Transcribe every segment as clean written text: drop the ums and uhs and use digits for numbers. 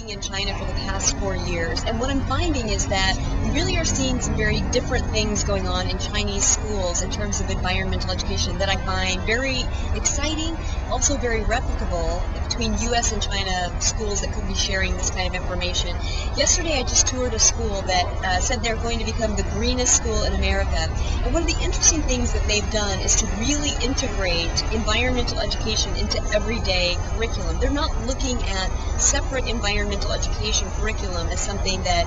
living in China for the past 4 years, and what I'm finding is that we really are seeing some very different things going on in Chinese schools in terms of environmental education that I find very exciting, also very replicable between U.S. and China schools that could be sharing this kind of information. Yesterday I just toured a school that said they're going to become the greenest school in America, and one of the interesting things that they've done is to really integrate environmental education into everyday curriculum. They're not looking at separate environmental education curriculum as something that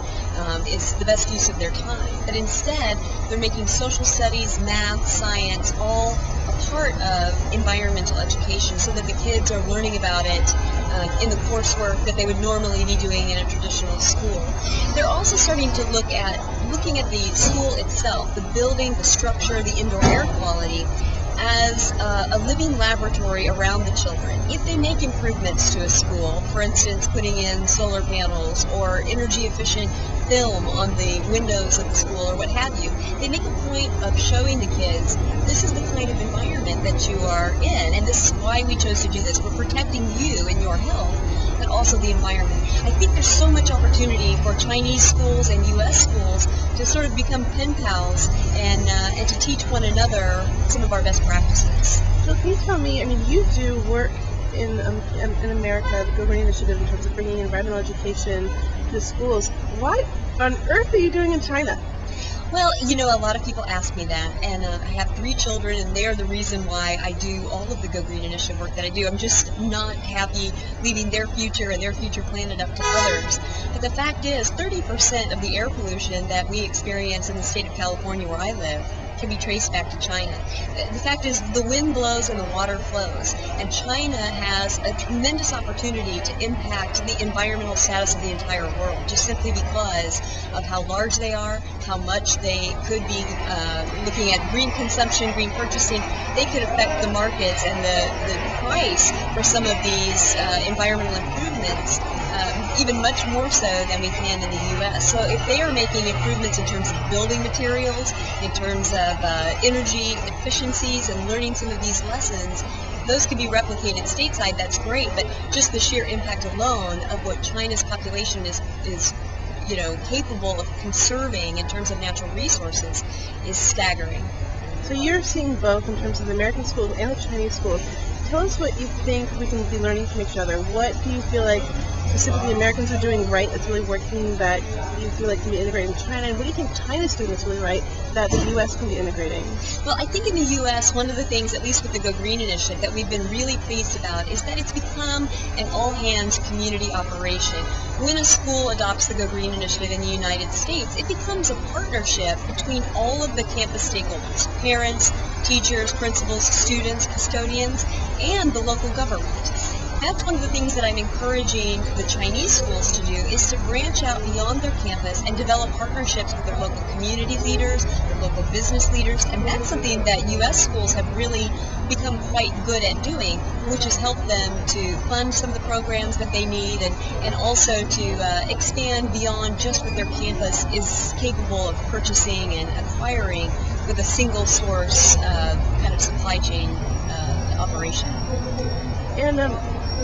is the best use of their time, but instead they're making social studies, math, science all a part of environmental education so that the kids are learning about it in the coursework that they would normally be doing in a traditional school. They're also starting to looking at the school itself, the building, the structure, the indoor air quality, as a living laboratory around the children. If they make improvements to a school, for instance putting in solar panels or energy efficient film on the windows of the school or what have you, they make a point of showing the kids this is the kind of environment that you are in, and this is why we chose to do this. We're protecting you and your health, but also the environment. I think there's so much opportunity for Chinese schools and U.S. schools to sort of become pen pals and to teach one another some of our best practices. So can you tell me, I mean, you do work in America, the Go Green Initiative, in terms of bringing environmental education to the schools. What on earth are you doing in China? Well, you know, a lot of people ask me that, and I have 3 children, and they're the reason why I do all of the Go Green Initiative work that I do. I'm just not happy leaving their future and their future planet up to others. But the fact is, 30% of the air pollution that we experience in the state of California where I live can be traced back to China. The fact is, the wind blows and the water flows, and China has a tremendous opportunity to impact the environmental status of the entire world, just simply because of how large they are, how much they could be looking at green consumption, green purchasing. They could affect the markets and the price for some of these environmental improvements even much more so than we can in the U.S. So if they are making improvements in terms of building materials, in terms of energy efficiencies and learning some of these lessons, those could be replicated stateside, that's great, but just the sheer impact alone of what China's population is you know, capable of conserving in terms of natural resources is staggering. So you're seeing both in terms of the American schools and the Chinese schools. Tell us what you think we can be learning from each other. What do you feel like specifically Americans are doing right that's really working that you feel like can be integrated in China? And what do you think China's doing that's really right that the U.S. can be integrating? Well, I think in the U.S., one of the things, at least with the Go Green Initiative, that we've been really pleased about is that it's become an all-hands community operation. When a school adopts the Go Green Initiative in the United States, it becomes a partnership between all of the campus stakeholders, parents, teachers, principals, students, custodians, and the local government. That's one of the things that I'm encouraging the Chinese schools to do, is to branch out beyond their campus and develop partnerships with their local community leaders, their local business leaders, and that's something that U.S. schools have really become quite good at doing, which has helped them to fund some of the programs that they need and also to expand beyond just what their campus is capable of purchasing and acquiring with a single source kind of supply chain operation. And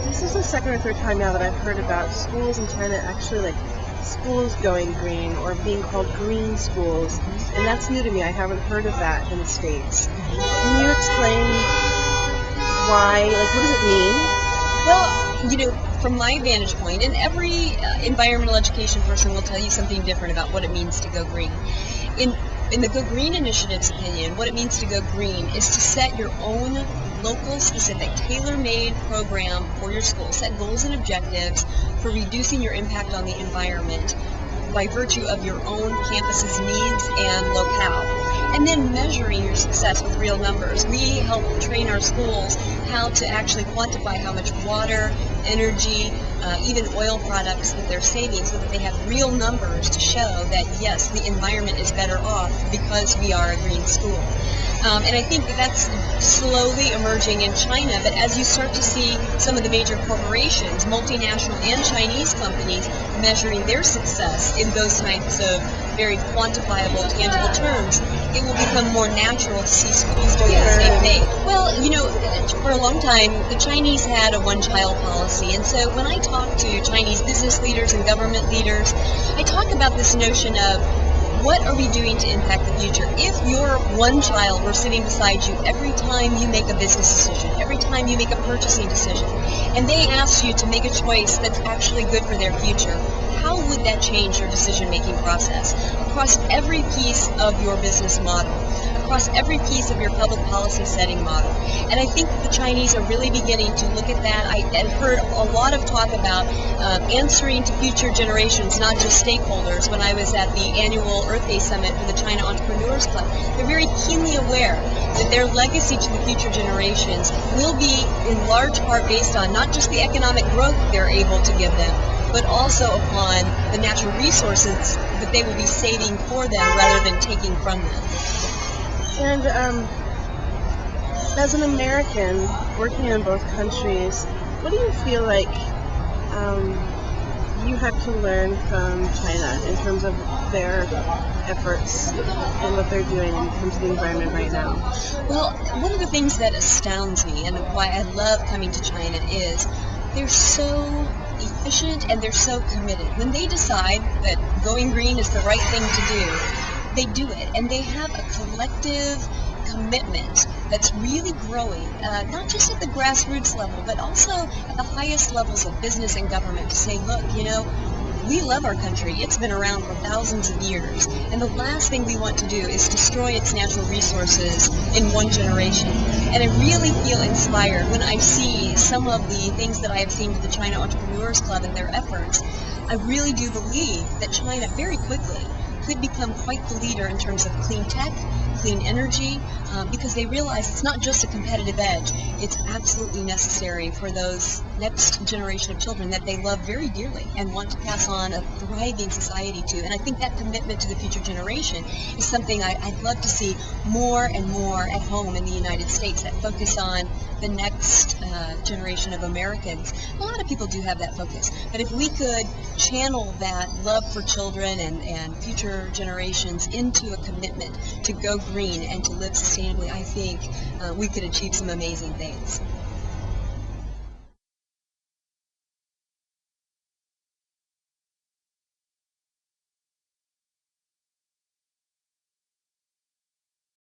this is the second or third time now that I've heard about schools in China actually, like, schools going green or being called green schools, and that's new to me. I haven't heard of that in the States. Can you explain why, like, what does it mean? Well, you know, from my vantage point, and every environmental education person will tell you something different about what it means to go green. In the Go Green Initiative's opinion, what it means to go green is to set your own local, specific, tailor-made program for your school. Set goals and objectives for reducing your impact on the environment by virtue of your own campus's needs and locale. And then measuring your success with real numbers. We help train our schools how to actually quantify how much water, energy, even oil products that they're saving, so that they have real numbers to show that yes, the environment is better off because we are a green school. And I think that that's slowly emerging in China, but as you start to see some of the major corporations, multinational and Chinese companies, measuring their success in those types of very quantifiable, tangible terms, it will become more natural to see schools doing the same thing. Well, for a long time, the Chinese had a one-child policy, and so when I talk to Chinese business leaders and government leaders, I talk about this notion of what are we doing to impact the future? If your one child were sitting beside you every time you make a business decision, every time you make a purchasing decision, and they ask you to make a choice that's actually good for their future, how would that change your decision-making process across every piece of your business model, across every piece of your public policy setting model? And I think that the Chinese are really beginning to look at that. I have heard a lot of talk about answering to future generations, not just stakeholders. When I was at the annual Earth Day Summit for the China Entrepreneurs Club, they're very keenly aware that their legacy to the future generations will be in large part based on not just the economic growth they're able to give them, but also upon the natural resources that they will be saving for them rather than taking from them. And as an American working in both countries, what do you feel like you have to learn from China in terms of their efforts and what they're doing in terms of the environment right now? Well, one of the things that astounds me and why I love coming to China is they're so efficient and they're so committed. When they decide that going green is the right thing to do, they do it. And they have a collective commitment that's really growing, not just at the grassroots level, but also at the highest levels of business and government to say, look, we love our country. It's been around for thousands of years, and the last thing we want to do is destroy its natural resources in one generation. And I really feel inspired when I see some of the things that I have seen with the China Entrepreneurs Club and their efforts. I really do believe that China very quickly could become quite the leader in terms of clean tech, clean energy, because they realize it's not just a competitive edge, it's absolutely necessary for those next generation of children that they love very dearly and want to pass on a thriving society to. And I think that commitment to the future generation is something I'd love to see more and more at home in the United States, that focus on the next generation of Americans. A lot of people do have that focus, but if we could channel that love for children and future generations into a commitment to go green and to live sustainably, I think we could achieve some amazing things.